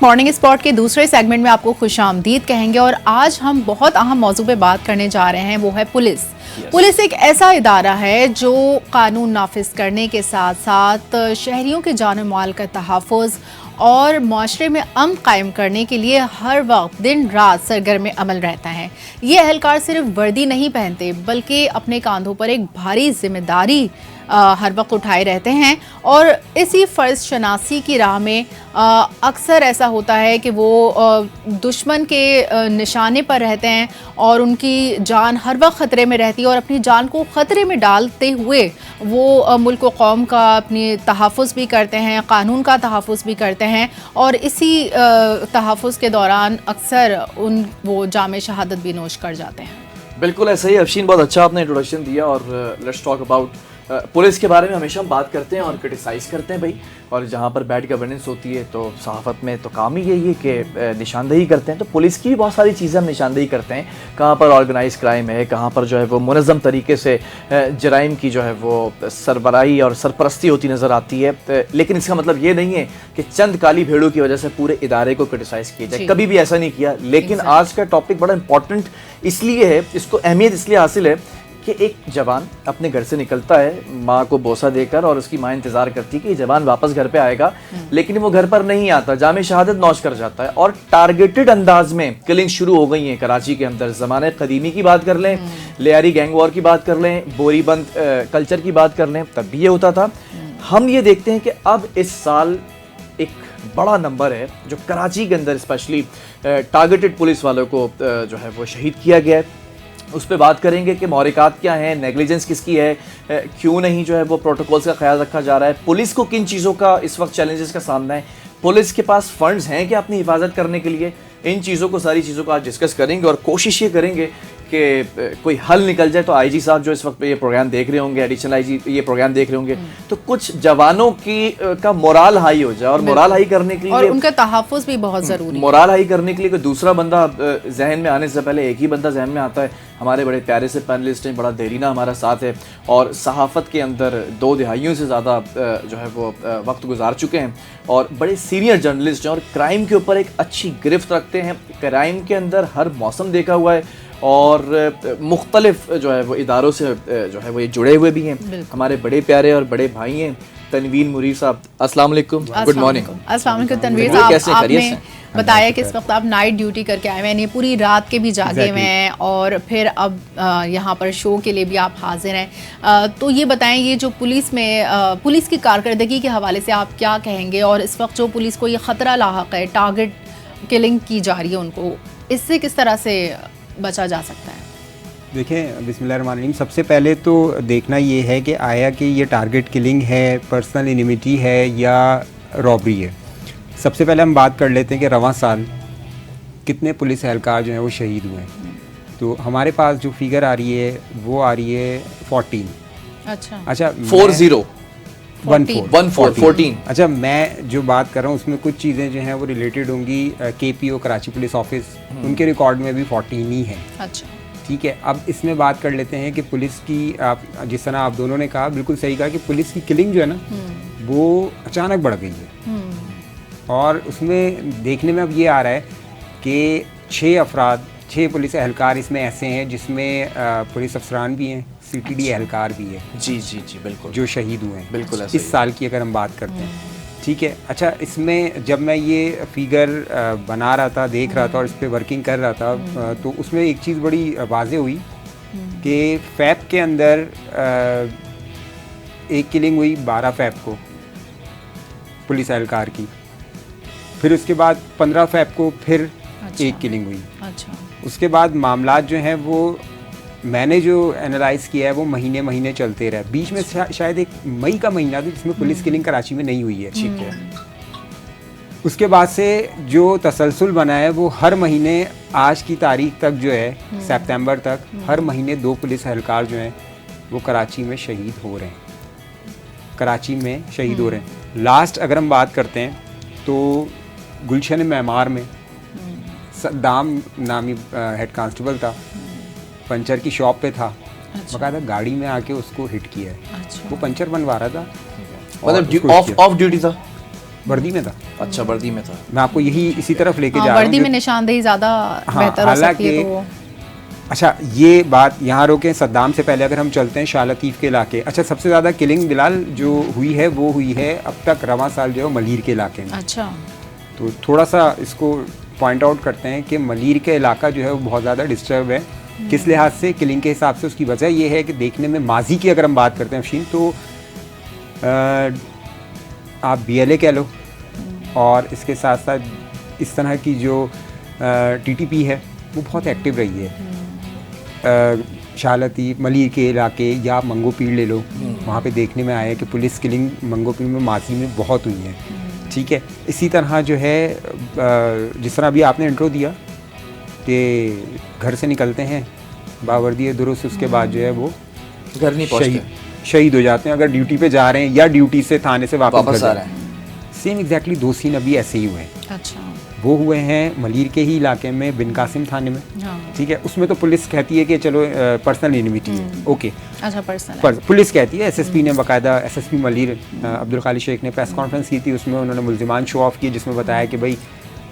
Morning spot के दूसरे segment में आपको खुशामदीद कहेंगे और आज हम बहुत अहम मौजू पे बात करने जा रहे हैं, वो है पुलिस। पुलिस एक ऐसा इदारा है जो कानून नाफिज करने के साथ साथ शहरियों के जान माल का तहफ़्फ़ुज़ और माशरे में अमन कायम करने के लिए हर वक्त दिन रात सरगर्म अमल रहता है। ये एहलकार सिर्फ वर्दी नहीं पहनते बल्कि अपने कांधों पर एक भारी जिम्मेदारी हर वक्त उठाए रहते हैं और इसी फ़र्ज शनासी की राह में अक्सर ऐसा होता है कि वो दुश्मन के निशाने पर रहते हैं और उनकी जान हर वक्त ख़तरे में रहती है और अपनी जान को ख़तरे में डालते हुए वो मुल्क व कौम का अपनी तहफ़्फ़ुज़ भी करते हैं, कानून का तहफ़्फ़ुज़ भी करते हैं और इसी तहफ़्फ़ुज़ के दौरान अक्सर वो जाम शहादत भी नोश कर जाते हैं। बिल्कुल ऐसा ही अफशीन, बहुत अच्छा आपने इंट्रोडक्शन दिया और लेट्स टॉक अबाउट पुलिस के बारे में हमेशा हम बात करते हैं और क्रिटिसाइज़ करते हैं भाई, और जहाँ पर बैड गवर्नेंस होती है तो सहाफ़त में तो काम ही यही है कि निशानदेही करते हैं। तो पुलिस की भी बहुत सारी चीज़ें हम निशानदेही करते हैं, कहाँ पर ऑर्गेनाइज क्राइम है, कहाँ पर जो है वो मुनज़्ज़म तरीके से जराइम की जो है वो सरबराही और सरपरस्ती होती नज़र आती है। लेकिन इसका मतलब ये नहीं है कि चंद काली भेड़ों की वजह से पूरे इदारे को क्रिटिसाइज़ किया जाए, कभी भी ऐसा नहीं किया। लेकिन आज का टॉपिक बड़ा इंपॉर्टेंट इसलिए है, इसको अहमियत इसलिए हासिल है कि एक जवान अपने घर से निकलता है माँ को बोसा देकर और उसकी माँ इंतज़ार करती है कि जवान वापस घर पे आएगा, लेकिन वो घर पर नहीं आता, जामे शहादत नौश कर जाता है और टारगेटेड अंदाज में किलिंग शुरू हो गई हैं कराची के अंदर। ज़माने कदीमी की बात कर लें, लियारी गैंग वॉर की बात कर लें, बोरीबंद कल्चर की बात कर लें, तब भी ये होता था। हम ये देखते हैं कि अब इस साल एक बड़ा नंबर है जो कराची के अंदर स्पेशली टारगेटेड पुलिस वालों को जो है वो शहीद किया गया है। उस पर बात करेंगे कि मौरिकात क्या हैं, नेग्लिजेंस किसकी है, क्यों नहीं जो है वो प्रोटोकॉल्स का ख्याल रखा जा रहा है, पुलिस को किन चीज़ों का इस वक्त चैलेंजेस का सामना है, पुलिस के पास फंड्स हैं कि अपनी हिफाजत करने के लिए। इन चीज़ों को, सारी चीज़ों को आज डिस्कस करेंगे और कोशिश ये करेंगे कि कोई हल निकल जाए। तो आईजी साहब जो इस वक्त ये प्रोग्राम देख रहे होंगे, एडिशनल आईजी ये प्रोग्राम देख रहे होंगे, तो कुछ जवानों की का मोराल हाई हो जाए और मोराल हाई करने के लिए और उनका तहफ़्फ़ुज़ भी बहुत ज़रूरी है। मोराल हाई करने के लिए कोई दूसरा बंदा जहन में आने से पहले एक ही बंदा जहन में आता है। हमारे बड़े प्यारे से पैनलिस्ट हैं, बड़ा देरीना हमारा साथ है और सहाफ़त के अंदर 2 दहाइयों से ज़्यादा जो है वो वक्त गुजार चुके हैं और बड़े सीनियर जर्नलिस्ट हैं और क्राइम के ऊपर एक अच्छी गिरफ्त रखते हैं। क्राइम के अंदर हर मौसम देखा हुआ है और मुख्तलिफ जो है वो इदारों से जो है वो ये जुड़े हुए भी हैं। हमारे बड़े प्यारे और बड़े भाई हैं तनवीर मुरीर साहब, अस्सलाम वालेकुम, गुड मॉर्निंग। अस्सलाम वालेकुम तनवीर साहब, आपने बताया कि इस वक्त आप नाइट ड्यूटी करके आए हुए हैं, पूरी रात के भी जागे हुए हैं और फिर अब यहाँ पर शो के लिए भी आप हाजिर हैं। तो ये बताएं, ये जो पुलिस में पुलिस की कारकर्दगी के हवाले से आप क्या कहेंगे और इस वक्त जो पुलिस को ये ख़तरा लाहक है, टारगेट किलिंग की जा रही है, उनको इससे किस तरह से बचा जा सकता है? देखें, बिस्मिल्लाहिर्रहमानिर्रहीम, सबसे पहले तो देखना ये है कि आया कि ये टारगेट किलिंग है, पर्सनल इनिमिटी है या रॉबरी है। सबसे पहले हम बात कर लेते हैं कि रवां साल कितने पुलिस एहलकार जो हैं वो शहीद हुए हैं। तो हमारे पास जो फिगर आ रही है वो आ रही है 14। अच्छा 14। अच्छा, मैं जो बात कर रहा हूँ उसमें कुछ चीज़ें जो हैं वो रिलेटेड होंगी KPO कराची पुलिस ऑफिस, उनके रिकॉर्ड में भी 14 ही है। अच्छा, ठीक है। अब इसमें बात कर लेते हैं कि पुलिस की, आप जिस तरह आप दोनों ने कहा, बिल्कुल सही कहा कि पुलिस की किलिंग जो है ना वो अचानक बढ़ गई है और उसमें देखने में अब ये आ रहा है कि 6 पुलिस एहलकार इसमें ऐसे हैं जिसमें पुलिस अफसरान भी हैं, CTD एहलकार भी है। जी जी जी, बिल्कुल, जो शहीद हुए हैं बिल्कुल इस साल की अगर हम बात करते हैं, ठीक है। अच्छा, इसमें जब मैं ये फिगर बना रहा था, देख रहा था और इस पर वर्किंग कर रहा था तो उसमें एक चीज़ बड़ी वाज़ेह हुई कि फ़ैब के अंदर एक किलिंग हुई 12 फ़ैब को पुलिस एहलकार की, फिर उसके बाद 15 फ़ैब को फिर एक किलिंग हुई। अच्छा, उसके बाद मामलात जो हैं वो मैंने जो एनालाइज किया है वो महीने चलते रहे। बीच में शायद एक मई का महीना था जिसमें पुलिस किलिंग कराची में नहीं हुई है, ठीक है। उसके बाद से जो तसलसल बना है वो हर महीने आज की तारीख तक जो है, सितंबर तक, हर महीने 2 पुलिस एहलकार जो हैं वो कराची में शहीद हो रहे हैं। लास्ट अगर हम बात करते हैं तो गुलशन मेमार में सद्दाम नामी हेड कांस्टेबल था, पंचर की शॉप पे था। अच्छा। बकायदा गाड़ी में आके उसको हिट किया है। अच्छा। वो पंचर बनवा रहा था, मतलब ऑफ ड्यूटी था। वर्दी में था। अच्छा, वर्दी में था। मैं आपको यही इसी तरफ लेके जा रहा हूँ। वर्दी में निशानदेही ज़्यादा बेहतर हो सकती है तो अच्छा, ये बात यहाँ रोकें। सद्दाम से पहले अगर हम चलते हैं शाह लतीफ़ के इलाके, अच्छा सबसे ज़्यादा किलिंग बिलाल जो हुई है वो हुई है अब तक रवां साल जो है मलीर के इलाके में। अच्छा, तो थोड़ा सा इसको पॉइंट आउट करते हैं कि मलीर के इलाका जो है वो बहुत ज़्यादा डिस्टर्ब है। किस लिहाज से? किलिंग के हिसाब से उसकी वजह ये है कि देखने में माजी की अगर हम बात करते हैं अफशीन, तो आप BLA कह लो, और इसके साथ साथ इस तरह की जो TTP है वो बहुत एक्टिव रही है। शाह लतीफ़, मलीर के इलाके या मंगो पीर ले लो, वहाँ पे देखने में आया है कि पुलिस किलिंग मंगो पीर में माजी में बहुत हुई है। ठीक है, इसी तरह जो है जिस तरह अभी आपने इंट्रो दिया कि घर से निकलते हैं बावर्दी दुरुस्त, उसके बाद जो है वो घर नहीं पहुँचते, शहीद हो जाते हैं अगर ड्यूटी पे जा रहे हैं या ड्यूटी से थाने से वापस आ रहे हैं। सेम एग्जैक्टली 2 सीन अभी ऐसे ही हुए हैं। अच्छा, वो हुए हैं मलीर के ही इलाके में बिन कासिम थाने में। हाँ। ठीक है, उसमें तो पुलिस कहती है कि चलो पर्सनल इनविटी है, ओके। अच्छा, पर्सनल पुलिस कहती है, SSP ने बाकायदा SSP मलीर अब्दुल खालिद शेख ने प्रेस कॉन्फ्रेंस की थी, उसमें उन्होंने मुल्जिमान शो ऑफ किए जिसमें बताया कि भाई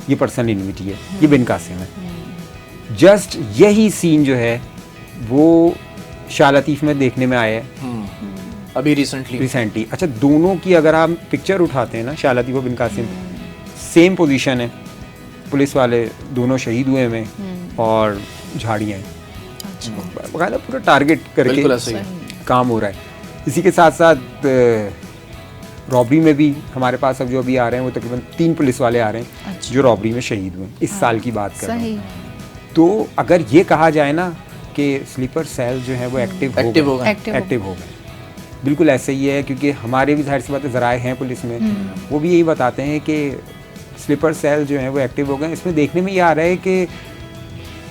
ये पर्सनल इनविटी है, ये बिन कासिम है। जस्ट यही सीन जो है वो शाह लतीफ़ में देखने में आया है अभी रिसेंटली। अच्छा, दोनों की अगर आप पिक्चर उठाते हैं ना, शाह लतीफ़ और बिन कासिम, सेम पोजीशन है, पुलिस वाले दोनों शहीद हुए हैं और झाड़ियाँ हैं। अच्छा, बकायदा पूरा टारगेट करके काम हो रहा है। इसी के साथ साथ रॉबरी में भी हमारे पास अब जो अभी आ रहे हैं वो तकरीबन 3 पुलिस वाले आ रहे हैं। अच्छा। जो रॉबरी में शहीद हुए इस साल की बात कर रहा सही। हूँ। तो अगर ये कहा जाए ना कि स्लीपर सेल जो है वो एक्टिव हो गए, बिल्कुल ऐसे ही है, क्योंकि हमारे भी जाहिर सी बात है ज़राए हैं पुलिस में, वो भी यही बताते हैं कि स्लीपर सेल जो है वो एक्टिव हो गए। इसमें देखने में ये आ रहा है कि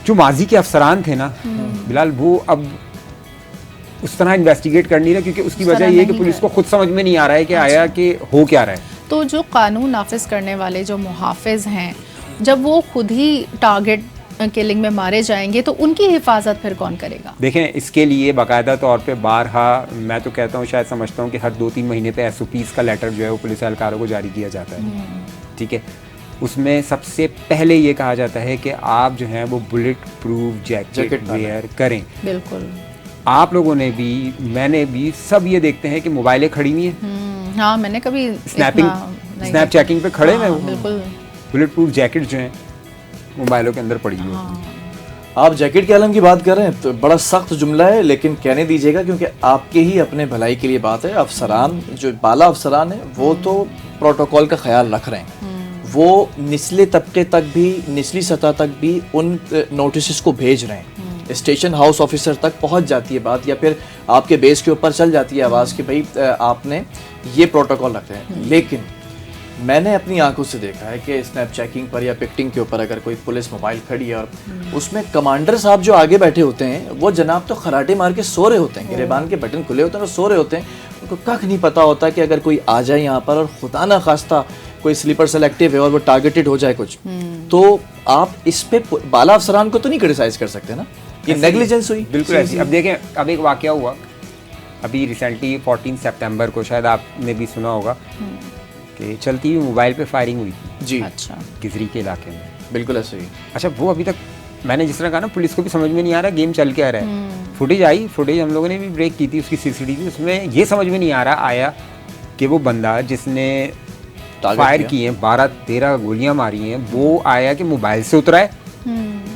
जो माजी के अफसरान थे ना बिलाल, वो अब उस तरह इन्वेस्टिगेट कर नहीं रहे, क्योंकि उसकी वजह ये है कि पुलिस को खुद समझ में नहीं आ रहा है कि आया कि हो क्या रहा है। तो जो कानून नाफिज करने वाले जो मुहाफिज हैं, जब वो खुद ही टारगेट किलिंग में मारे जाएंगे तो उनकी हिफाजत फिर कौन करेगा? देखें, इसके लिए बाकायदा तौर पे बारहा, मैं तो कहता हूँ, शायद समझता हूँ कि हर 2-3 महीने पे SOPs का लेटर जो है वो पुलिस एहलकारों को जारी किया जाता है। ठीक है, उसमें सबसे पहले ये कहा जाता है कि आप जो है वो बुलेट प्रूफ जैकेट वेयर करें। बिल्कुल, आप लोगों ने भी, मैंने भी, सब ये देखते हैं कि मोबाइलें खड़ी हुई हैं। हाँ, मैंने कभी स्नैप चेकिंग पे खड़े हैं, बिल्कुल बुलेट प्रूफ जैकेट जो है मोबाइलों के अंदर पड़ी हुई है। आप जैकेट के आलम की बात कर रहे हैं तो बड़ा सख्त जुमला है, लेकिन कहने दीजिएगा क्योंकि आपके ही अपने भलाई के लिए बात है। अफसरान जो बाला अफसरान है वो तो प्रोटोकॉल का ख्याल रख रहे हैं, वो निचले तबके तक भी, निचली सतह तक भी उन नोटिस को भेज रहे हैं। स्टेशन हाउस ऑफिसर तक पहुंच जाती है बात, या फिर आपके बेस के ऊपर चल जाती है आवाज़ कि भाई आपने ये प्रोटोकॉल रखे हैं। लेकिन मैंने अपनी आंखों से देखा है कि स्नैप चेकिंग पर या पिक्टिंग के ऊपर अगर कोई पुलिस मोबाइल खड़ी है और उसमें कमांडर साहब जो आगे बैठे होते हैं वो जनाब तो खराटे मार के सो रहे होते हैं, गिरेबान के बटन खुले होते हैं और सो रहे होते हैं। उनको कख नहीं पता होता कि अगर कोई आ जाए यहाँ पर और खुदा ना खास्ता कोई स्लीपर सेलेक्टिव है और वो टारगेटेड हो जाए कुछ, तो आप इस पे बाला अफसरान को तो नहीं क्रिटिसाइज कर सकते ना, ये नेग्लिजेंस हुई। बिल्कुल ऐसी। अब देखें, अब एक वाकया हुआ अभी रिसेंटली 14 सितंबर को, शायद आपने भी सुना होगा कि चलती हुई मोबाइल पे फायरिंग हुई थी जी। अच्छा, गिजरी के इलाके में। बिल्कुल ऐसे ही। अच्छा, वो अभी तक मैंने जिस तरह कहा ना, पुलिस को भी समझ में नहीं आ रहा गेम चल क्या रहा है। फुटेज आई, फुटेज हम लोगों ने भी ब्रेक की थी उसकी CCTV, उसमें ये समझ में नहीं आ रहा आया कि वो बंदा जिसने फायर किए हैं, 12-13 गोलियां मारी हैं, वो आया कि मोबाइल से उतरा है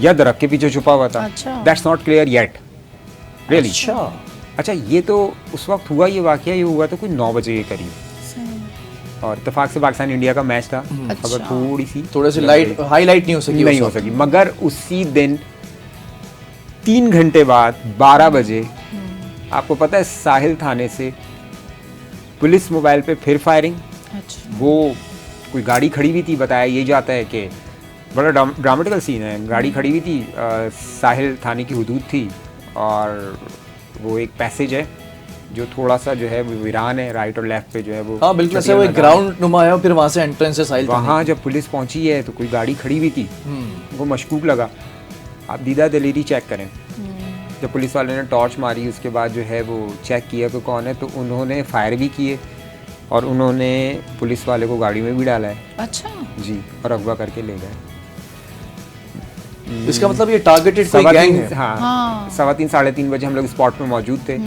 या दरख्त के पीछे छुपा हुआ था। That's not clear yet really. अच्छा, ये तो उस वक्त हुआ, ये वाकया ये हुआ तो कोई 9 बजे के करीब, और इत्तेफाक से पाकिस्तान इंडिया का मैच था। खबर थोड़े से लाइट हाईलाइट नहीं हो सकी, मगर उसी दिन 3 घंटे बाद 12 बजे आपको पता है साहिल थाने से पुलिस मोबाइल पे फिर फायरिंग। अच्छा। वो कोई गाड़ी खड़ी हुई थी, बताया ये जाता है कि बड़ा ड्रामेटिकल सीन है, गाड़ी खड़ी हुई थी, साहिल थाने की हुदूद थी और वो एक पैसेज है जो थोड़ा सा जो है वो वीरान है, राइट और लेफ्ट पे जो है वो, हाँ बिल्कुल ऐसे वो एक ग्राउंड नुमा है, फिर वहाँ से एंट्रेंस है साहिल। वहाँ जब पुलिस पहुँची है तो कोई गाड़ी खड़ी हुई थी, वो मशकूक लगा। आप दीदा दलेरी चेक करें, जब पुलिस वाले ने टॉर्च मारी उसके बाद जो है वो चेक किया कि कौन है, तो उन्होंने फायर भी किए और उन्होंने पुलिस वाले को गाड़ी में भी डाला है अच्छा जी, और अगवा करके ले गए। इसका मतलब ये टारगेटेड कोई गैंग है। हाँ, 3:15 साढ़े 3 बजे हम लोग स्पॉट पे मौजूद थे,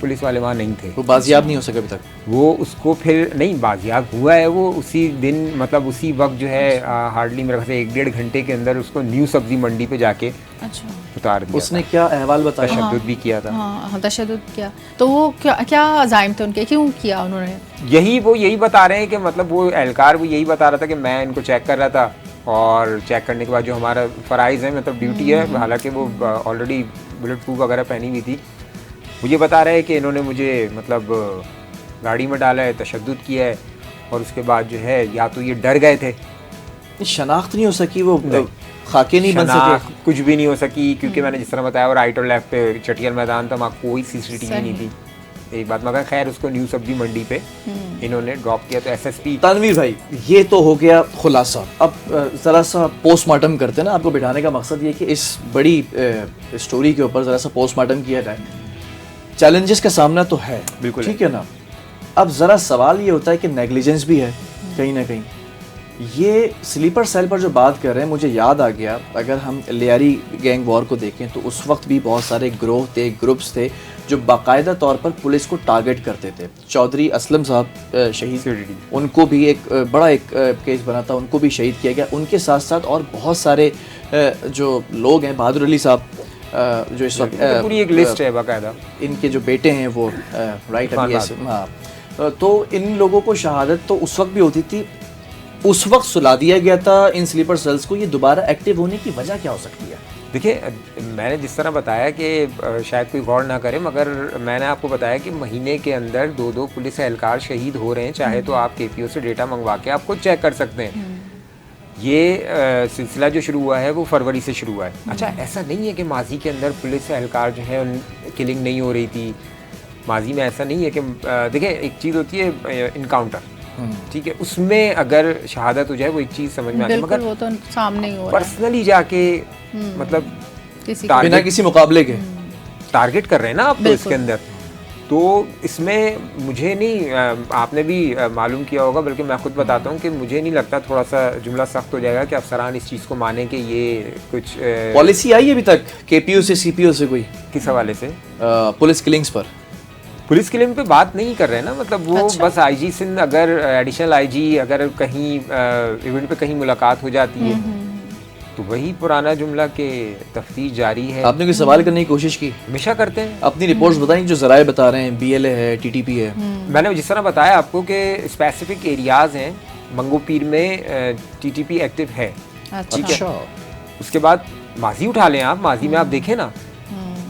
पुलिस वाले वहाँ नहीं थे। वो बाजियाब नहीं हो सके अभी तक। वो उसको फिर नहीं बाजियाब हुआ है, वो उसी दिन मतलब उसी वक्त जो है हार्डली मेरे ख्याल से 1-1.5 घंटे के अंदर उसको न्यू सब्जी मंडी पे जाके अच्छा उतार दिया। उसने क्या अहवाल बताया? तशद्दुद भी किया था। हाँ तशद्दुद किया। तो वो क्या अज़ाइम थे उनके, क्यों किया उन्होंने? यही बता रहे हैं कि मतलब वो एहलकार वो यही बता रहा था कि मैं इनको चेक कर रहा था, और चेक करने के बाद जो हमारा फ़राइज़ है मतलब ड्यूटी है, हालांकि वो ऑलरेडी बुलेट प्रूफ वगैरह पहनी हुई थी, वो ये बता रहे हैं कि इन्होंने मुझे मतलब गाड़ी में डाला है, तशद्दुद किया है, और उसके बाद जो है या तो ये डर गए थे, शनाख्त नहीं हो सकी, वो खाके नहीं बन सके, कुछ भी नहीं हो सकी, क्योंकि मैंने जिस तरह बताया वो राइट और लेफ्ट पे चटियल मैदान था, वहाँ कोई CCTV नहीं थी एक बात। मगर खैर उसको न्यू सब्जी मंडी पे इन्होंने ड्रॉप किया। तो SSP तनवीर भाई, ये तो हो गया खुलासा। अब ज़रा सा पोस्टमार्टम करते हैं ना, आपको बिठाने का मकसद ये कि इस बड़ी स्टोरी के ऊपर ज़रा सा पोस्टमार्टम किया जाए। चैलेंजेस का सामना तो है, बिल्कुल ठीक है ना। अब ज़रा सवाल ये होता है कि नेग्लिजेंस भी है कहीं ना कहीं। ये स्लीपर सेल पर जो बात कर रहे हैं, मुझे याद आ गया, अगर हम लियारी गैंग वॉर को देखें तो उस वक्त भी बहुत सारे ग्रोह थे, ग्रुप्स थे जो बाकायदा तौर पर पुलिस को टारगेट करते थे। चौधरी असलम साहब शहीद, उनको भी एक बड़ा एक केस बना था, उनको भी शहीद किया गया। उनके साथ साथ और बहुत सारे जो लोग हैं, बहादुर अली साहब जो इस वक्त पूरी एक लिस्ट है बाकायदा, इनके जो बेटे हैं वो राइट अभी, हाँ, तो इन लोगों को शहादत तो उस वक्त भी होती थी, उस वक्त सुला दिया गया था इन स्लीपर सेल्स को। ये दोबारा एक्टिव होने की वजह क्या हो सकती है? देखिए, मैंने जिस तरह बताया कि शायद कोई गौर ना करे, मगर मैंने आपको बताया कि महीने के अंदर 2-2 पुलिस एहलकार शहीद हो रहे हैं। चाहे तो आप KPO से डेटा मंगवा के आप खुद चेक कर सकते हैं। ये सिलसिला जो शुरू हुआ है वो फरवरी से शुरू हुआ है। अच्छा, ऐसा नहीं है कि माजी के अंदर पुलिस एहलकार जो है उन किलिंग नहीं हो रही थी। माजी में ऐसा नहीं है कि देखिए, एक चीज़ होती है इनकाउंटर, ठीक है, उसमें अगर शहादत हो जाए वो एक चीज़ समझ में आती है, मगर वो तो सामने ही हो रहा है। पर्सनली जाके मतलब बिना किसी मुकाबले के टारगेट कर रहे हैं ना आप तो इसके अंदर। तो इसमें मुझे नहीं, आपने भी मालूम किया होगा, बल्कि मैं खुद बताता हूँ कि मुझे नहीं लगता, थोड़ा सा जुमला सख्त हो जाएगा कि अफसरान इस चीज़ को माने कि ये कुछ पॉलिसी आई अभी तक KPO से CPO से कोई किस हवाले से पुलिस किलिंग्स पर? पुलिस किलिंग पे बात नहीं कर रहे हैं ना, मतलब वो अच्छा। बस IG सिंध अगर एडिशनल IG अगर कहीं इवेंट पे कहीं मुलाकात हो जाती है तो वही पुराना जुमला के तफ्तीश जारी है। आपने कोई सवाल करने की कोशिश की? हमेशा करते हैं। अपनी रिपोर्ट्स बताएं जो जराए बता रहे हैं, BLA है, TTP है। मैंने जिस तरह बताया आपको कि स्पेसिफिक एरियाज हैं, मंगोपीर में TTP एक्टिव है, ठीक है। उसके बाद माजी उठा लें आप, माजी में आप देखें ना,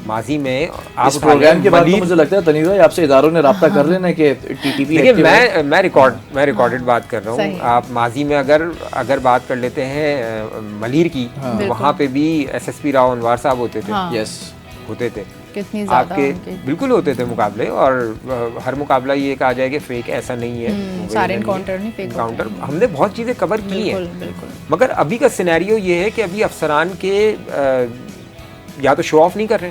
माजी में आप इस प्रोग्राम के बाद तो मुझे लगता है तनीर भाई आपसे इदारों ने राब्ता कर लेना कि TTP देखिए, मैं रिकॉर्डेड बात कर रहा हूँ। आप माजी में अगर बात कर लेते हैं मलीर की, वहाँ पे भी SSP राव अनवार साहब होते थे। यस, होते थे, कितनी ज़्यादा आपके बिल्कुल होते थे मुकाबले, और हर मुकाबला ये कहा जाए कि फेक ऐसा नहीं है, सारे इनकाउंटर नहीं फेक इनकाउंटर। हमने बहुत चीज़ें कवर की हैं, बिल्कुल। मगर अभी का सिनेरियो ये है कि अभी अफसरान के या तो शो ऑफ नहीं कर रहे,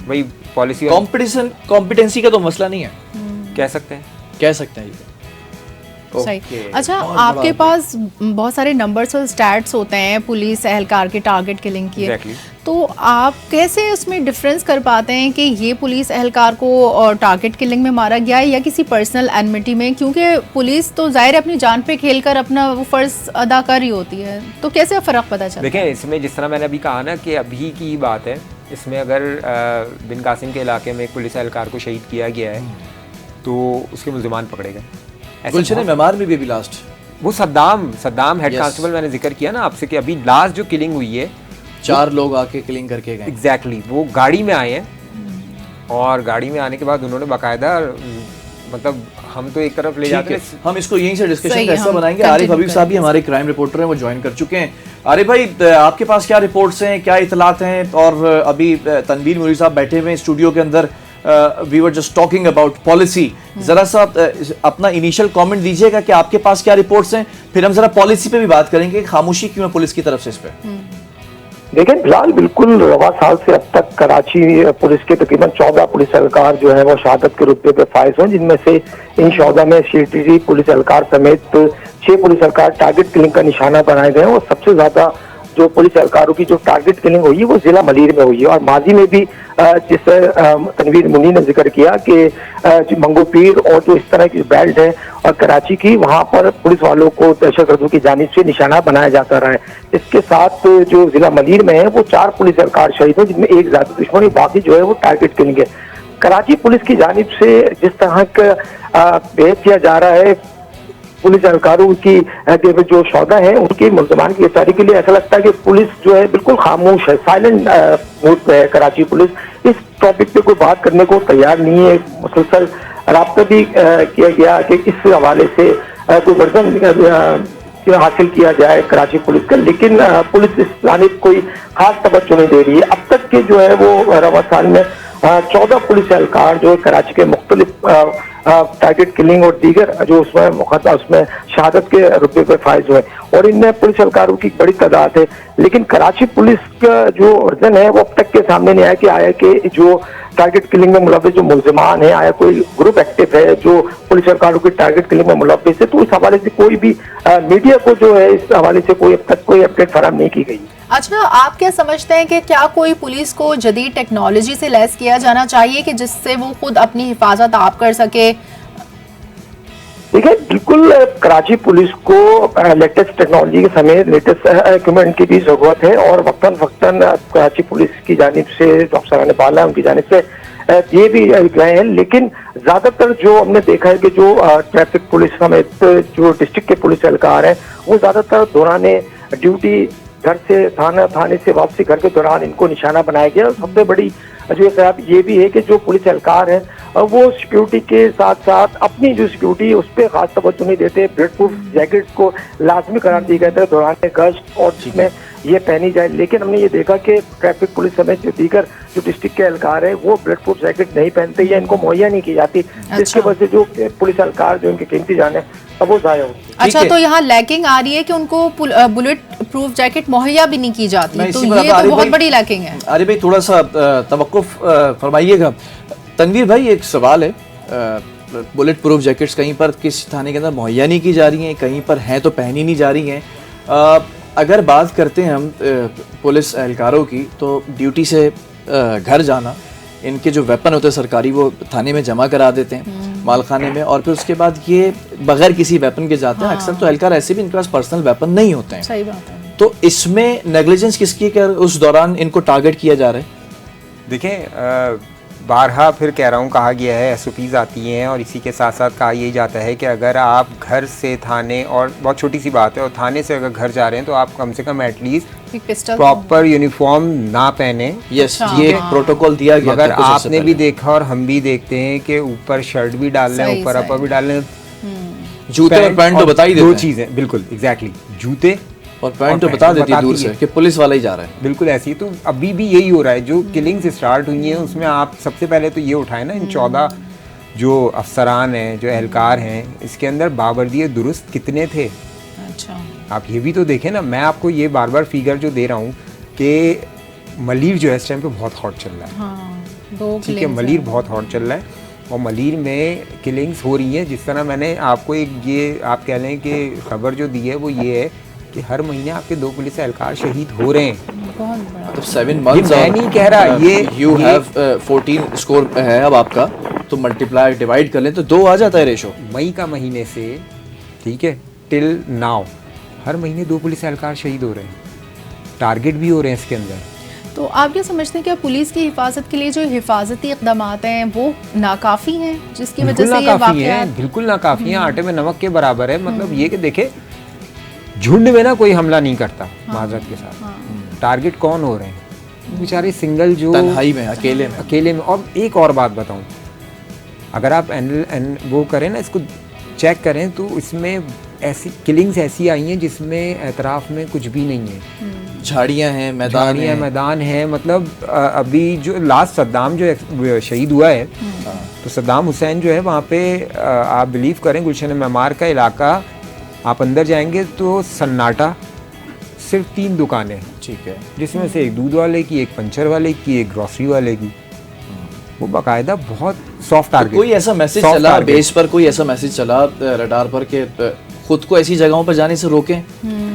वही पॉलिसी कॉम्पिटेंसी का तो मसला नहीं है, कह सकते हैं सही। अच्छा, आपके पास बहुत सारे नंबर्स और स्टैट्स होते हैं पुलिस एहलकार के टारगेट किलिंग की, तो आप कैसे उसमें डिफरेंस कर पाते हैं कि ये पुलिस एहलकार को टारगेट किलिंग में मारा गया है या किसी पर्सनल एनमिटी में? क्योंकि पुलिस तो जाहिर है अपनी जान पे खेलकर अपना वो फर्ज अदा कर रही होती है, तो कैसे फ़र्क पता चलता है? देखिए, इसमें जिस तरह मैंने अभी कहा ना कि अभी की बात है, इसमें अगर बिन कासिम के इलाके में एक पुलिस एहलकार को शहीद किया गया है तो उसके मुल्ज़िमान पकड़े गए। गुलशन मेमार में भी अभी लास्ट वो सद्दाम हेड कांस्टेबल मैंने जिक्र किया ना आपसे कि अभी लास्ट जो किलिंग हुई है, 4 लोग आके किलिंग करके गए। एग्जैक्टली, वो गाड़ी में आए हैं, और गाड़ी में आने के बाद उन्होंने बाकायदा, मतलब हम तो एक तरफ ले जाते हैं, हम इसको यहीं से डिस्कशन का हिस्सा बनाएंगे। आरिफ हबीब साहब भी हमारे क्राइम रिपोर्टर हैं, वो ज्वाइन कर चुके हैं। आरिफ भाई, आपके पास क्या रिपोर्ट्स हैं, क्या इतलात हैं? और अभी तनवीर मुरी साहब बैठे हुए हैं स्टूडियो के अंदर, we were just talking about policy. जरा सा अपना इनिशियल कमेंट दीजिएगा कि आपके पास क्या रिपोर्ट्स हैं, फिर हम जरा पॉलिसी पे भी बात करेंगे, खामोशी क्यों है पुलिस की तरफ से इस पे। देखिए फिलहाल बिल्कुल रवा साल से अब तक कराची पुलिस के तकरीबन 14 पुलिस एहलकार जो है वो शहादत के रुतबे पे फाइज हुए, जिनमें से इन 14 में सीटीसी पुलिस एहलकार समेत 6 पुलिस एहलकार टारगेट किलिंग का निशाना बनाए गए हैं। और सबसे ज्यादा जो पुलिस एहलकारों की जो टारगेट किलिंग हुई है वो जिला मलीर में हुई है। और माजी में भी जिस तनवीर मुनी ने जिक्र किया कि जो मंगो पीर और जो इस तरह की बेल्ट है और कराची की, वहां पर पुलिस वालों को दहशतगर्दों की जानिब से निशाना बनाया जाता रहा है। इसके साथ जो जिला मलीर में है वो 4 पुलिस एहलकार शहीद हैं, जिनमें एक ज़ाती दुश्मनी, बाकी जो है वो टारगेट किलिंग है। कराची पुलिस की जानिब से जिस तरह का भेज किया जा रहा है पुलिस एहलकारों की जो सौदा है उनकी मुल्ज़मान की गिरफ्तारी के लिए, ऐसा लगता है कि पुलिस जो है बिल्कुल खामोश है, साइलेंट मूड पे है। कराची पुलिस इस टॉपिक पे कोई बात करने को तैयार नहीं है। मुसलसल राब्ता भी किया गया कि इस हवाले से कोई वर्जन हासिल किया जाए कराची पुलिस का, लेकिन पुलिस इस जानिब कोई खास तवज्जो नहीं दे रही है। अब तक के जो है वो रवा साल में 14 पुलिस एहलकार जो कराची के मुख्तलिफ टारगेट किलिंग और दीगर जो उसमें मुकदमा उसमें शहादत के रुतबे पर फाइज हुए, और इनमें पुलिस एहलकारों की बड़ी तादाद है। लेकिन कराची पुलिस का जो वर्जन है वो अब तक के सामने नहीं आया कि आया कि जो टारगेट किलिंग में मुलव्विस जो मुल्ज़िमान है, आया कोई ग्रुप एक्टिव है जो पुलिस एहलकारों की टारगेट किलिंग में मुलव्विस है। तो इस हवाले से कोई भी मीडिया को जो है इस हवाले से कोई अब तक कोई अपडेट फराहम नहीं की गई। अच्छा, आप क्या समझते हैं कि क्या कोई पुलिस को जदीद टेक्नोलॉजी से लैस किया जाना चाहिए कि जिससे वो खुद अपनी हिफाजत आप कर सके? देखिए बिल्कुल कराची पुलिस को लेटेस्ट टेक्नोलॉजी के समेत लेटेस्ट इक्विपमेंट की भी जरूरत है, और वक्तन फक्तन कराची पुलिस की जानिब से जो अफसरान बाला उनकी जानिब से ये भी गए हैं। लेकिन ज्यादातर जो हमने देखा है कि जो ट्रैफिक पुलिस समेत जो डिस्ट्रिक्ट के पुलिस एहलकार हैं वो ज्यादातर दौरान ड्यूटी घर से थाने से वापसी घर के दौरान इनको निशाना बनाया गया। सबसे बड़ी जो खराब ये भी है कि जो पुलिस एहलकार हैं वो सिक्योरिटी के साथ साथ अपनी जो सिक्योरिटी उस पर खास तवज्जो नहीं देते। बुलेट प्रूफ जैकेट्स को लाजमी करार दिया गया था दौरान गश्त और जिसमें ये पहनी जाए, लेकिन हमने ये देखा कि ट्रैफिक पुलिस समेत जो दीगर जो डिस्ट्रिक्ट के एहलकार है वो बुलेट प्रूफ जैकेट नहीं पहनते या इनको मुहैया नहीं की जाती, जिसकी वजह से जो पुलिस एहलकार जो इनकी कीमती जान है अब वो ज़ाया होती है। अच्छा, तो यहाँ लैकिंग आ रही है कि उनको बुलेट प्रूफ जैकेट मुहैया भी नहीं की जाती, तो ये तो बहुत बड़ी लैकिंग है। अरे भाई थोड़ा सा तवक्कुफ फरमाइएगा। तनवीर भाई एक सवाल है, बुलेट प्रूफ जैकेट्स कहीं पर किस थाने के अंदर मुहैया नहीं की जा रही हैं, कहीं पर हैं तो पहनी नहीं जा रही हैं। अगर बात करते हैं हम पुलिस एहलकारों की, तो ड्यूटी से घर जाना, इनके जो वेपन होते हैं सरकारी वो थाने में जमा करा देते हैं मालखाने में, और फिर उसके बाद ये बगैर किसी वेपन के जाते हैं। अक्सर तो एहलकार ऐसे भी इनके पास पर्सनल वेपन नहीं होते हैं। सही बात है। तो इसमें नेग्लिजेंस किसकी है उस दौरान इनको टारगेट किया जा रहा है? देखिए बारहा फिर कह रहा हूँ कहा गया है, SOPs आती हैं और इसी के साथ साथ कहा यही जाता है कि अगर आप घर से थाने, और बहुत छोटी सी बात है, और थाने से अगर घर जा रहे हैं तो आप कम से कम एटलीस्ट प्रॉपर यूनिफॉर्म ना पहने। यस, ये एक प्रोटोकॉल दिया गया। मगर आपने भी देखा और हम भी देखते हैं कि ऊपर शर्ट भी डाल रहे हैं, ऊपर अपर भी डाल रहे हैं, जूते और पैंट तो बता ही देते हैं। दो चीज़ें बिल्कुल एग्जैक्टली, जूते और पैंट तो बता देती है दूर से कि पुलिस वाला ही जा रहा है। बिल्कुल ऐसी। तो अभी भी यही हो रहा है, जो किलिंग्स स्टार्ट हुई हैं उसमें आप सबसे पहले तो ये उठाए ना, इन 14 जो अफसरान हैं जो एहलकार हैं, इसके अंदर बावर्दी दुरुस्त कितने थे। अच्छा, आप ये भी तो देखें ना। मैं आपको ये बार बार फिगर जो दे रहा हूँ कि मलीर जो है इस टाइम पे बहुत हॉट चल रहा है। हाँ, ठीक है, मलीर बहुत हॉट चल रहा है और मलीर में किलिंग्स हो रही हैं। जिस तरह मैंने आपको एक ये आप कह लें कि खबर जो दी है वो ये है कि हर महीने आपके 2 पुलिस एहलकार शहीद हो रहे हैं। बहुत बड़ा। तो 7 months मैं नहीं कह रहा, ये यू हैव 14 स्कोर है अब आपका, तो मल्टीप्लाई डिवाइड कर लें तो 2 आ जाता है रेशो। मई का महीने से ठीक है टिल नाउ हर महीने 2 पुलिस एहलकार शहीद हो रहे हैं, टारगेट भी हो रहे हैं इसके अंदर। तो आप क्या समझते हैं कि पुलिस की हिफाजत के लिए जो हिफाजती इक़दाम हैं वो नाकाफ़ी हैं, जिसकी वजह से ये वाक़यात? बिल्कुल नाकाफ़ी हैं, आटे में नमक के बराबर है। मतलब ये कि देखे झुंड में ना कोई हमला नहीं करता माजरत के साथ। टारगेट कौन हो रहे हैं? बेचारे सिंगल जो तन्हाई में अकेले में। और एक और बात बताऊं, अगर आप वो करें ना, इसको चेक करें तो इसमें ऐसी किलिंग्स ऐसी आई हैं जिसमें एतराफ़ में कुछ भी नहीं है। झाड़ियाँ हैं, मैदान है। मतलब अभी जो लास्ट सद्दाम जो शहीद हुआ है, तो सद्दाम हुसैन जो है वहाँ पे आप बिलीव करें गुलशन मेमार का इलाका, आप अंदर जाएंगे तो सन्नाटा, सिर्फ 3 दुकानें हैं, ठीक है। जिसमें से एक दूध वाले की, एक पंचर वाले की, एक ग्रोसरी वाले की। वो बाकायदा बहुत सॉफ्ट टारगेट। कोई ऐसा मैसेज चला बेस पर, कोई ऐसा मैसेज चला रडार पर कि खुद को ऐसी जगहों पर जाने से रोकें?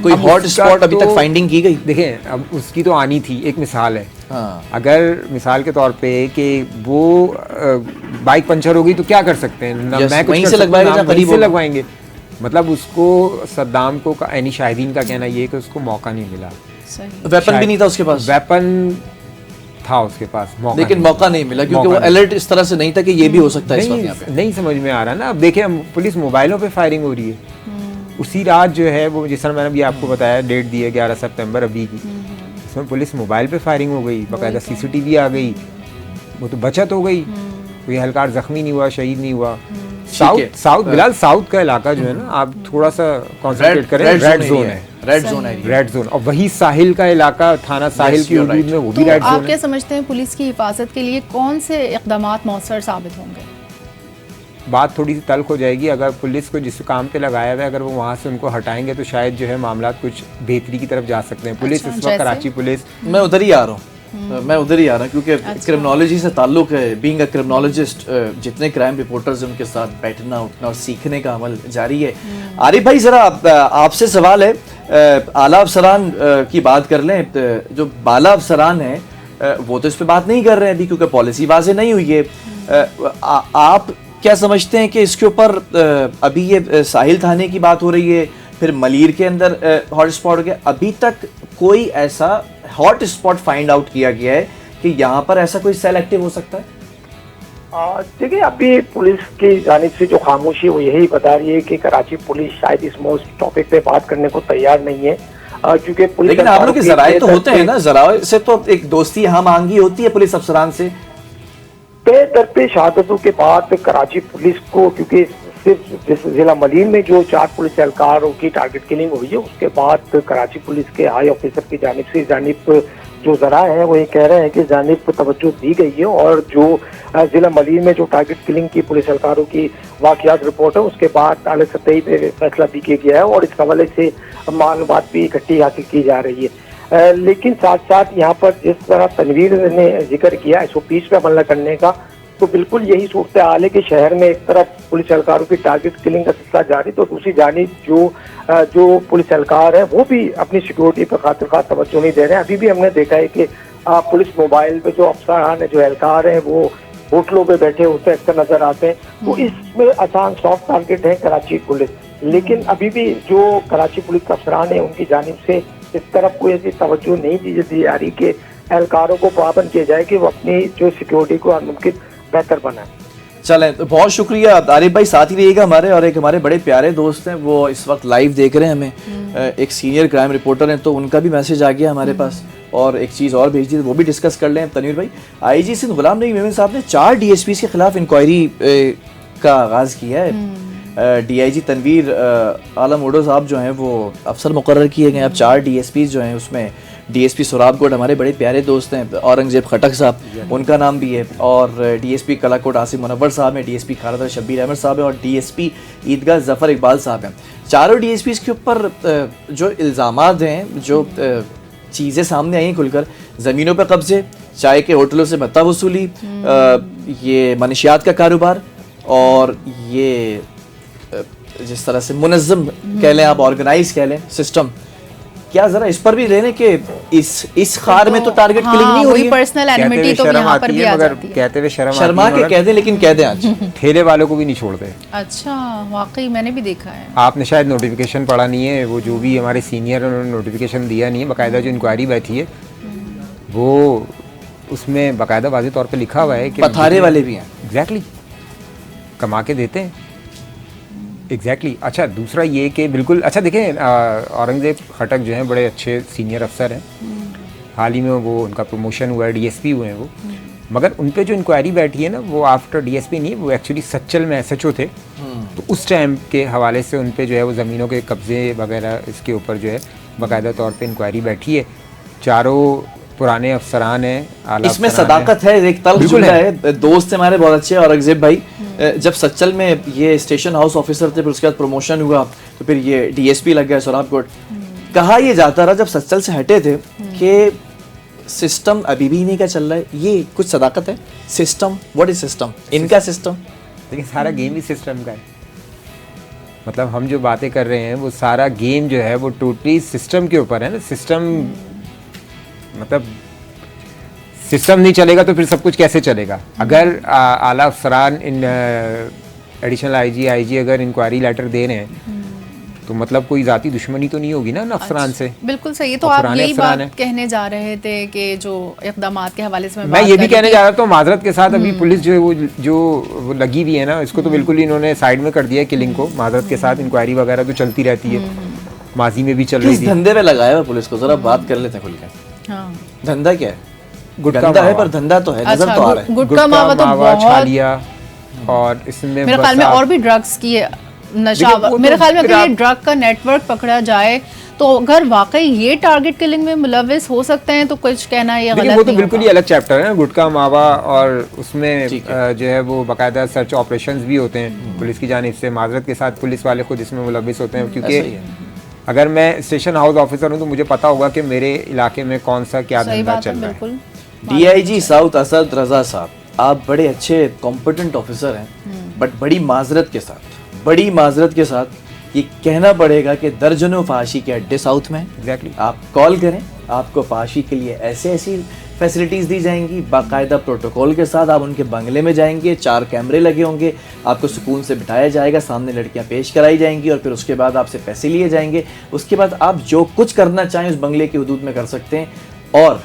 कोई हॉट स्पॉट अभी तक फाइंडिंग की गई? देखें, अब उसकी तो आनी थी, एक मिसाल है। हाँ। अगर मिसाल के तौर पे कि वो बाइक पंचर हो गई तो क्या कर सकते हैं? ना मैं कुछ वहीं कर से सकता हूं, लगवाएंगे, ना वहीं से लगवाएंगे। मतलब उसको सद्दाम को यानी शाहिदीन का कहना ये कि उसको मौका नहीं मिला। वेपन भी नहीं था उसके पास? वेपन था उसके पास, लेकिन मौका नहीं मिला क्योंकि वो अलर्ट इस तरह से नहीं था कि ये भी हो सकता है इस वक्त यहाँ पे। नहीं समझ में आ रहा ना। अब देखिए, पुलिस मोबाइलों पे फायरिंग हो रही है। उसी रात जो है वो, जिस तरह मैंने अभी आपको बताया, डेट दी है 11 सितंबर अभी की, इसमें पुलिस मोबाइल पे फायरिंग हो गई, बाकायदा सीसीटीवी आ गई, वो तो बचत हो गई, कोई हल्कार जख्मी नहीं हुआ, शहीद नहीं हुआ। साउथ बिलाल, साउथ का इलाका जो है ना, आप थोड़ा सा कॉन्सेंट्रेट करें, रेड जोन है, रेड जोन। और वही साहिल का इलाका, थाना साहिल की हदूद में वो भी रेड जोन है। आप क्या समझते हैं पुलिस की हिफाजत के लिए कौन से इक़दामात मौसर साबित होंगे? बात थोड़ी सी तल्ख हो जाएगी। अगर पुलिस को जिस काम पे लगाया हुआ है, अगर वो वहाँ से उनको हटाएंगे तो शायद जो है मामला कुछ बेहतरी की तरफ जा सकते हैं। पुलिस इस वक्त कराची पुलिस, मैं उधर ही आ रहा हूँ, मैं उधर ही आ रहा हूँ क्योंकि क्रिमिनोलॉजी से ताल्लुक है। बीइंग अ क्रिमिनोलॉजिस्ट, जितने क्राइम रिपोर्टर्स हैं उनके साथ बैठना उठना और सीखने का अमल जारी है। आरिफ भाई, जरा आपसे सवाल है, आला अफसरान की बात कर लें। जो बाला अफसरान है वो तो इस पर बात नहीं कर रहे हैं अभी क्योंकि पॉलिसी वाज़ेह नहीं हुई है। आप क्या समझते हैं कि इसके ऊपर अभी ये साहिल थाने की बात हो रही है, फिर मलीर के अंदर हॉट स्पॉट हो गया, अभी तक कोई ऐसा हॉट स्पॉट फाइंड आउट किया गया है कि यहाँ पर ऐसा कोई सेल एक्टिव हो सकता है? देखिए, अभी पुलिस की जानिब से जो खामोशी वो यही बता रही है कि कराची पुलिस शायद इस टॉपिक पे बात करने को तैयार नहीं है, क्योंकि पुलिस। लेकिन आप लोग के जराए तो होते हैं ना, जराए से तो एक दोस्ती यहाँ मांगी होती है पुलिस अफसरान से। पे दर पे शहादतों के बाद कराची पुलिस को, क्योंकि सिर्फ जिस जिला मलीर में जो 4 पुलिस एहलकारों की टारगेट किलिंग हुई है, उसके बाद कराची पुलिस के हाई ऑफिसर की जानिब से जो जरा है वो ये कह रहे हैं कि जानिब तवज्जो दी गई है और जो जिला मलीर में जो टारगेट किलिंग की पुलिस एहलकारों की वाकयात रिपोर्ट है उसके बाद आला सतही पे फैसला भी किया गया है और इस हवाले से मालूमात भी इकट्ठी हासिल की जा रही है। लेकिन साथ साथ यहाँ पर जिस तरह तनवीर ने जिक्र किया SOPs पे अमल करने का, तो बिल्कुल यही सूरत हाल है कि शहर में एक तरफ पुलिस एहलकारों की टारगेट किलिंग का सिलसिला जारी, तो दूसरी जानिब जो पुलिस एहलकार है वो भी अपनी सिक्योरिटी पर खातिर खास तवज्जो नहीं दे रहे हैं। अभी भी हमने देखा है कि पुलिस मोबाइल पे जो अफसरान है, जो एहलकार हैं, वो होटलों पे बैठे होते अक्सर नजर आते हैं। तो इसमें आसान सॉफ्ट टारगेट है कराची पुलिस, लेकिन अभी भी जो कराची पुलिस का अफसरान है उनकी जानिब से इस तरफ कोई ऐसी तवज्जो नहीं दी जा रही कि एहलकारों को पाबंद किया जाए कि वो अपनी जो सिक्योरिटी को मुमकिन बेहतर बनाए। चलें, तो बहुत शुक्रिया आरिफ भाई, साथ ही रहिएगा हमारे। और एक हमारे बड़े प्यारे दोस्त हैं, वो इस वक्त लाइव देख रहे हैं हमें, एक सीनियर क्राइम रिपोर्टर हैं, तो उनका भी मैसेज आ गया हमारे पास और एक चीज़ और भेज दी, वो भी डिस्कस कर लें। तनवीर भाई, IG सिंध गुलाम नबी मेमन साहब ने 4 DSPs के खिलाफ इंक्वायरी का आगाज़ किया है। DIG तनवीर आलम ओडो साहब जो हैं वो अफसर मुकर्रर किए गए। अब 4 DSPs जो हैं उसमें DSP सोराबकोट हमारे बड़े प्यारे दोस्त हैं, औरंगजेब खटक साहब, उनका नाम भी है, और DSP कलाकोट आसिम मुनव्वर साहब हैं, DSP खारदा शब्बीर अहमद साहब हैं और DSP ईदगाह जफ़र इकबाल साहब हैं। चारों DSPs के ऊपर जो इल्ज़ामात हैं, जो चीज़ें सामने आई हैं खुलकर, ज़मीनों पर कब्जे, चाय के होटलों से भत्ता वसूली, ये मनशियात का कारोबार और ये जिस तरह से मुनज़्ज़म कह लें आप, ऑर्गेनाइज कह लें सिस्टम, क्या जरा इस पर भी लेने के इस खार में तो टारगेट किलिंग नहीं हो रही है। पर्सनल एनिमिटी तो यहाँ पर भी आ जाती है। कहते हुए शर्मा के कह दें, लेकिन कह दें आज ठेले वालों को भी नहीं छोड़ते। अच्छा, वाकई मैंने भी देखा है। आपने शायद नोटिफिकेशन पढ़ा नहीं है, वो जो भी हमारे सीनियर उन्होंने नोटिफिकेशन दिया नहीं है, बाकायदा जो इंक्वायरी बैठी है वो उसमें बाकायदा वाज़ेह तौर पर लिखा हुआ है कि पथारे वाले भी हैं। एग्जैक्टली, कमा के देते हैं। एग्जैक्टली। अच्छा, दूसरा ये कि बिल्कुल, अच्छा देखें, औरंगजेब खटक जो हैं बड़े अच्छे सीनियर अफसर हैं, हाल ही में वो उनका प्रमोशन हुआ है, DSP हुए हैं वो, मगर उन पे जो इंक्वायरी बैठी है ना, वो आफ्टर DSP नहीं, वो एक्चुअली सच्चल में SHO थे। तो उस टाइम के हवाले से उन पे जो है वो ज़मीनों के कब्जे वगैरह इसके ऊपर जो है बाकायदा तौर पे इंक्वायरी बैठी है। चारों पुराने अफसरान हैं। इसमें सदाकत है, एक तल्ख जुमला है। दोस्त हमारे बहुत अच्छे औरंगजेब भाई, जब सच्चल में ये स्टेशन हाउस ऑफिसर थे, फिर उसके बाद प्रमोशन हुआ, तो फिर ये DSP लग गया सोराबकोट। कहा ये जाता रहा जब सच्चल से हटे थे कि सिस्टम अभी भी नहीं का चल रहा है, ये कुछ सदाकत है? System, what is system? इनका सिस्टम, लेकिन सारा गेम ही सिस्टम का है। मतलब हम जो बातें कर रहे हैं वो सारा गेम जो है वो टोटली सिस्टम के ऊपर है ना। सिस्टम मतलब सिस्टम नहीं चलेगा तो फिर सब कुछ कैसे चलेगा? अगर आला अफसरान इन एडिशनल आईजी अगर इंक्वायरी लेटर दे रहे हैं तो मतलब कोई जाती दुश्मनी तो नहीं होगी ना अफसरान से। बिल्कुल सही है। तो आप यही बात कहने जा रहे थे कि जो इक़दामात के हवाले से मैं ये भी कहने जा रहा था माजरत के साथ, अभी पुलिस जो है वो लगी हुई है ना, इसको तो बिल्कुल इन्होंने साइड में कर दिया किलिंग को। माजरत के साथ इंक्वायरी वगैरह तो चलती रहती है, माजी में भी चल रही थी। धंधे में लगाया हुआ पुलिस को, जरा बात कर लेते हैं खुल के। हाँ। धंधा क्या है? गुटखा है, पर धंधा तो है, नजर तो आ रहा है। गुटखा मावा तो बहुत, छालिया, और इसमें मेरे ख्याल में और भी ड्रग्स की नशा, मेरे ख्याल में अगर ये ड्रग का नेटवर्क पकड़ा जाए तो अगर वाकई ये टारगेट किलिंग में मुलविस हो सकते हैं तो कुछ कहना ये गलत नहीं। वो तो बिल्कुल ही अलग चैप्टर है ना, गुटखा मावा, और उसमें जो है वो बाकायदा सर्च ऑपरेशंस भी होते हैं पुलिस की जानिब से। माजरत के साथ पुलिस वाले खुद इसमें मुलविस होते हैं, क्योंकि अगर मैं स्टेशन हाउस ऑफिसर हूँ तो मुझे पता होगा कि मेरे इलाके में कौन सा क्या धंधा चल रहा है। DIG साउथ असद रजा साहब, आप बड़े अच्छे कॉम्पिटेंट ऑफिसर हैं, बट बड़ी माजरत के साथ ये कहना पड़ेगा कि दर्जनों फाशी के अड्डे साउथ में एग्जैक्टली आप कॉल करें, आपको फाशी के लिए ऐसी फैसिलिटीज़ दी जाएंगी, बाकायदा प्रोटोकॉल के साथ आप उनके बंगले में जाएंगे, 4 कैमरे लगे होंगे, आपको सुकून से बिठाया जाएगा, सामने लड़कियां पेश कराई जाएंगी और फिर उसके बाद आपसे पैसे लिए जाएंगे। उसके बाद आप जो कुछ करना चाहें उस बंगले की हदूद में कर सकते हैं। और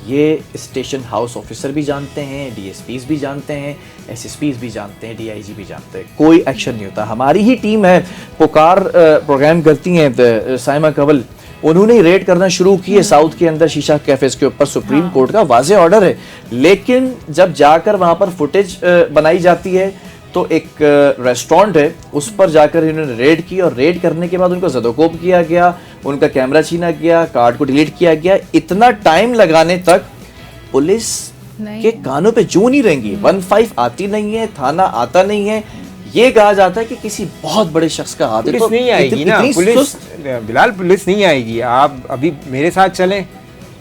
ये स्टेशन हाउस ऑफिसर भी जानते हैं, DSPs भी जानते हैं, SSPs भी जानते हैं, DIG भी जानते हैं, कोई एक्शन नहीं होता। हमारी ही टीम है, पुकार प्रोग्राम करती हैं साइमा कवल, उन्होंने रेड करना शुरू किए साउथ के अंदर शीशा कैफेज के ऊपर। सुप्रीम कोर्ट का वाज़े ऑर्डर है, लेकिन जब जाकर वहाँ पर फुटेज बनाई जाती है तो एक रेस्टोरेंट है, उस पर जाकर इन्होंने रेड की और रेड करने के बाद उनको ज़दोकोप किया गया, उनका कैमरा छीना गया, कार्ड को डिलीट किया गया। इतना टाइम लगाने तक पुलिस के कानों पे जूं नहीं रहेंगी। 15 आती नहीं है, थाना आता नहीं है, ये कहा जाता है कि किसी बहुत बड़े शख्स का हाथ है। पुलिस नहीं आएगी ना, पुलिस बिलाल पुलिस नहीं आएगी। आप अभी मेरे साथ चलें,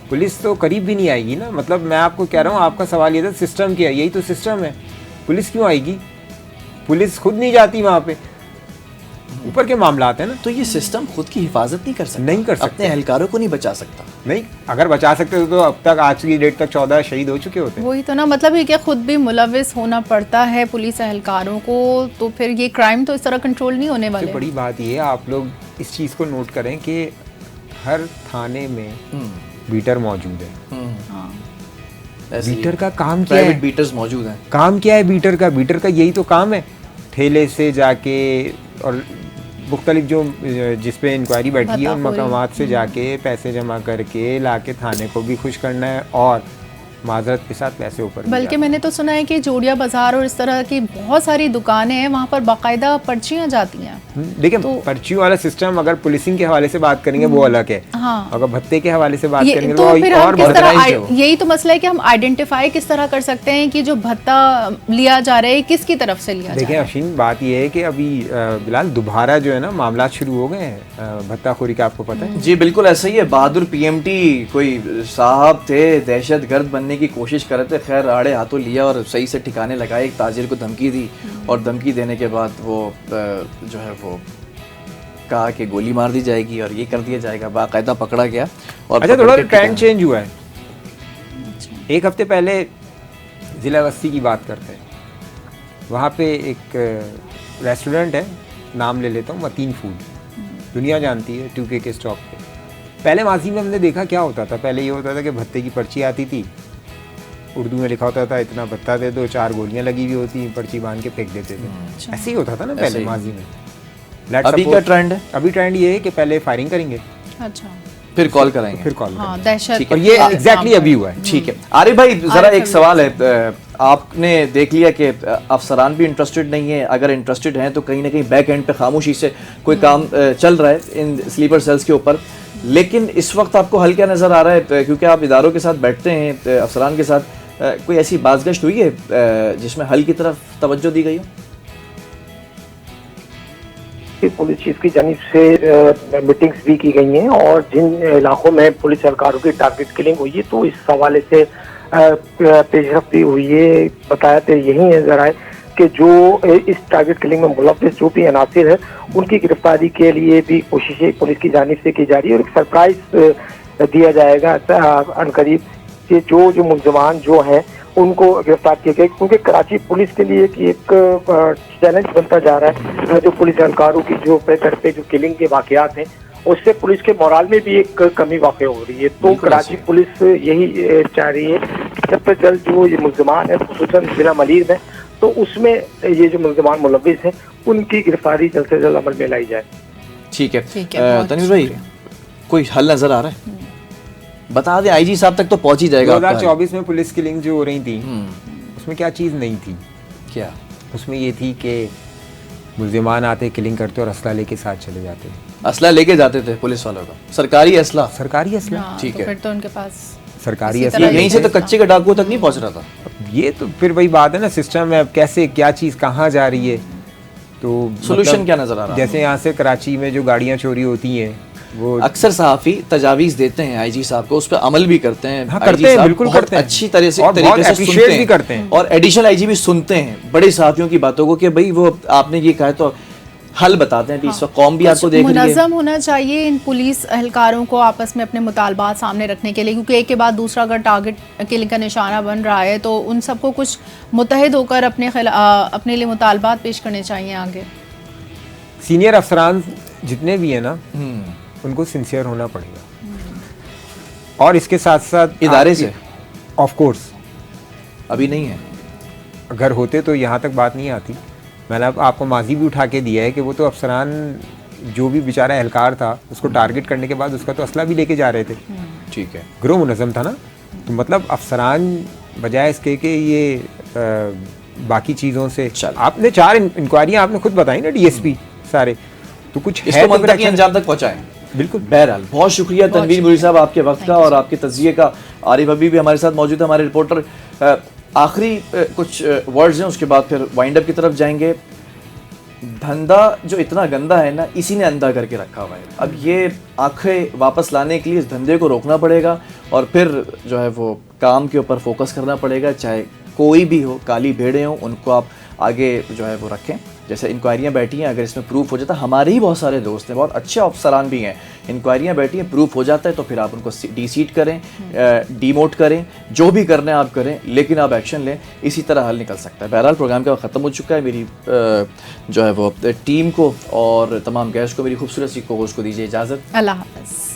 पुलिस तो करीब भी नहीं आएगी ना। मतलब मैं आपको कह रहा हूँ, आपका सवाल ये था सिस्टम क्या है, यही तो सिस्टम है। पुलिस क्यों आएगी? पुलिस खुद नहीं जाती वहाँ पे, ऊपर के मामलात है ना। तो ये सिस्टम खुद की हिफाजत नहीं कर सकता, अपने एहलकारों को नहीं बचा सकता। नहीं, अगर बचा सकते तो अब तक, आज की डेट तक 14 शहीद हो चुके होते। वही तो ना, मतलब ये क्या खुद भी मुलविस होना पड़ता है पुलिस एहलकारों को, तो फिर ये क्राइम तो इस तरह कंट्रोल नहीं होने वाले। बड़ी बात ये है, आप लोग इस चीज़ को नोट करें कि हर थाने में बीटर मौजूद है। बीटर का काम क्या है? बीटर्स मौजूद हैं। काम क्या है बीटर का? बीटर का यही तो काम है, ठेले से जाके और मुख्तलिफ जो जिस पे इंक्वायरी बैठी है उन मकामात से जाके पैसे जमा करके लाके थाने को भी खुश करना है और माजरत के साथ पैसे ऊपर। बल्कि मैंने तो सुना है कि जोड़िया बाजार और इस तरह की बहुत सारी दुकानें हैं, वहाँ पर बाकायदा पर्चियाँ जाती हैं। देखिए तो पर्ची वाला सिस्टम अगर पुलिसिंग के हवाले से बात करेंगे वो अलग है। हाँ। अगर भत्ते के हवाले से बात करेंगे तो फिर हम किस तरह, यही तो मसला है कि हम आइडेंटिफाई किस तरह कर सकते हैं कि जो भत्ता लिया जा रहा है किसकी तरफ से लिया जा रहा है। देखिए अफशीन, बात ये है कि अभी बिलाल दोबारा जो है ना मामला शुरू हो गए हैं भत्ताखोरी का, आपको पता है? जी बिल्कुल ऐसा ही है। बहादुर PMT कोई साहब थे, दहशत गर्द बनने की कोशिश कर रहे थे, खैर आड़े हाथों लिया और सही से ठिकाने लगाए। एक ताजिर को धमकी दी और धमकी देने के बाद वो जो है वो कहा कि गोली मार दी जाएगी और ये कर दिया जाएगा, बाकायदा पकड़ा गया। और अच्छा, थोड़ा ट्रेंड चेंज हुआ है। एक हफ्ते पहले ज़िला बस्ती की बात करते हैं, वहाँ पे एक रेस्टोरेंट है, नाम ले लेता हूँ, मतीन फूड, दुनिया जानती है, 2K के स्टॉक पे। पहले माजी में हमने देखा क्या होता था, पहले ये होता था कि भत्ते की पर्ची आती थी, उर्दू में लिखा होता था इतना भत्ता दे दो, 4 गोलियां लगी हुई होती, पर्ची बांध के फेंक देते थे। ऐसे ही होता था ना पहले माजी में। अभी क्या ट्रेंड है? अभी ट्रेंड ये है कि पहले फायरिंग करेंगे, अच्छा, फिर कॉल कराएंगे, फिर कॉल हाँ, दहशत। और ये एग्जैक्टली अभी हुआ है। ठीक है आरिफ भाई, जरा एक सवाल है, आपने देख लिया कि अफसरान भी इंटरेस्टेड नहीं है, अगर इंटरेस्टेड हैं तो कहीं ना कहीं बैक एंड पे खामोशी से कोई काम चल रहा है इन स्लीपर सेल्स के ऊपर, लेकिन इस वक्त आपको हल क्या नज़र आ रहा है? क्योंकि आप इदारों के साथ बैठते हैं, अफसरान के साथ, कोई ऐसी बाज़गश्त हुई है जिसमें हल की तरफ तवज्जो दी गई हो? पुलिस चीफ की जानिब से मीटिंग्स भी की गई हैं और जिन इलाकों में पुलिस एहलकारों की टारगेट किलिंग हुई है तो इस हवाले से पेशरफ भी हुई है। बताया तो यही नजर आए कि जो इस टारगेट किलिंग में मुलव्विस जो भी अनासिर है उनकी गिरफ्तारी के लिए भी कोशिशें पुलिस की जानिब से की जा रही है और एक सरप्राइज दिया जाएगा अनकरीब कि जो मुलजमान जो हैं उनको गिरफ्तार किए गए, क्योंकि कराची पुलिस के लिए एक चैलेंज बनता जा रहा है। जो पुलिस एहलकारों की जो तरफ पे जो किलिंग के वाकयात हैं उससे पुलिस के मोराल में भी एक कमी वाक़ हो रही है। तो कराची पुलिस यही चाह रही है कि जब तक जल्द जो ये मुलजमान है खुसूसन जिला मलीर में तो उसमें ये जो मुलजमान मुलव्विस हैं उनकी गिरफ्तारी जल्द से जल्द अमल में लाई जाए। ठीक है तनवीर भाई, कोई हल नजर आ रहा है? बता दे आईजी साहब तक तो पहुंच ही जाएगा। 2024 में पुलिस किलिंग जो हो रही थी उसमें क्या चीज़ नहीं थी? क्या उसमें ये थी कि मुलजिमान आते किलिंग करते और असला लेके साथ चले जाते। असला लेके जाते थे पुलिस वालों का? सरकारी असला? सरकारी असला, ठीक है। फिर तो उनके पास सरकारी इसी असला तरह यहीं से तो कच्चे के डाकुओं तक नहीं पहुंच रहा था। ये तो फिर वही बात है ना, सिस्टम है, अब कैसे क्या चीज़ कहाँ जा रही है। तो सोल्यूशन क्या नजर आ रहा है? जैसे यहाँ से कराची में जो गाड़ियाँ चोरी होती हैं वो अक्सर सहाफ़ी तजावीज देते हैं आईजी साहब को, उस पर अमल भी करते हैं। हाँ, करते हैं, बिल्कुल करते हैं, अच्छी तरह से और बहुत तरीके से appreciate सुनते भी करते हैं। और एडिशनल आईजी भी सुनते हैं बड़े सहाफ़ियों की बातों को कि भाई वो आपने ये कहा तो हल बताते हैं। इस वक्त कौम भी आपको देख रही है। मुनज़्ज़म होना चाहिए इन पुलिस एहलकारों को आपस में अपने मुतालबात सामने रखने के लिए, क्योंकि एक के बाद दूसरा अगर टारगेट किलिंग का निशाना बन रहा है तो उन सबको कुछ मुत्तहिद होकर अपने लिए मुतालबात पेश करने चाहिए आगे। सीनियर अफसरान जितने भी हैं ना उनको सिंसियर होना पड़ेगा और इसके साथ साथ इदारे से ऑफ कोर्स अभी नहीं है, अगर होते तो यहाँ तक बात नहीं आती। मैंने आपको माजी भी उठा के दिया है कि वो तो अफसरान जो भी बेचारा एहलकार था उसको टारगेट करने के बाद उसका तो असला भी लेके जा रहे थे। ठीक है, गिरोह मुनज़्ज़म था ना, तो मतलब अफसरान बजाय इसके कि ये बाकी चीज़ों से आपने 4 इंक्वायरियाँ आपने खुद बताई ना डीएसपी सारे, तो कुछ इसको मंतकी अंजाम तक पहुँचाएं। बिल्कुल। बहरहाल बहुत शुक्रिया तनवीर मुरी साहब आपके वक्त का और आपके तज़किये का। आरिफ अभी भी हमारे साथ मौजूद है, हमारे रिपोर्टर। आखिरी कुछ वर्ड्स हैं, उसके बाद फिर वाइंड अप की तरफ जाएंगे। धंधा जो इतना गंदा है ना, इसी ने अंधा करके रखा हुआ है। अब ये आंखें वापस लाने के लिए इस धंधे को रोकना पड़ेगा और फिर जो है वो काम के ऊपर फोकस करना पड़ेगा। चाहे कोई भी हो, काली भेड़ें हों, उनको आप आगे जो है वो रखें। जैसे इंक्वायरियाँ बैठी हैं, अगर इसमें प्रूफ हो जाता, हमारे ही बहुत सारे दोस्त हैं, बहुत अच्छे अफसरान भी हैं, इंक्वायरियाँ बैठी हैं, प्रूफ हो जाता है तो फिर आप उनको डीसीट करें, डीमोट करें, जो भी करना है आप करें, लेकिन आप एक्शन लें। इसी तरह हल निकल सकता है। बहरहाल प्रोग्राम का ख़त्म हो चुका है। मेरी जो है वो टीम को और तमाम गेस्ट को, मेरी खूबसूरत सी को होस्ट को दीजिए इजाज़त। अल्लाह हाफ़िज़।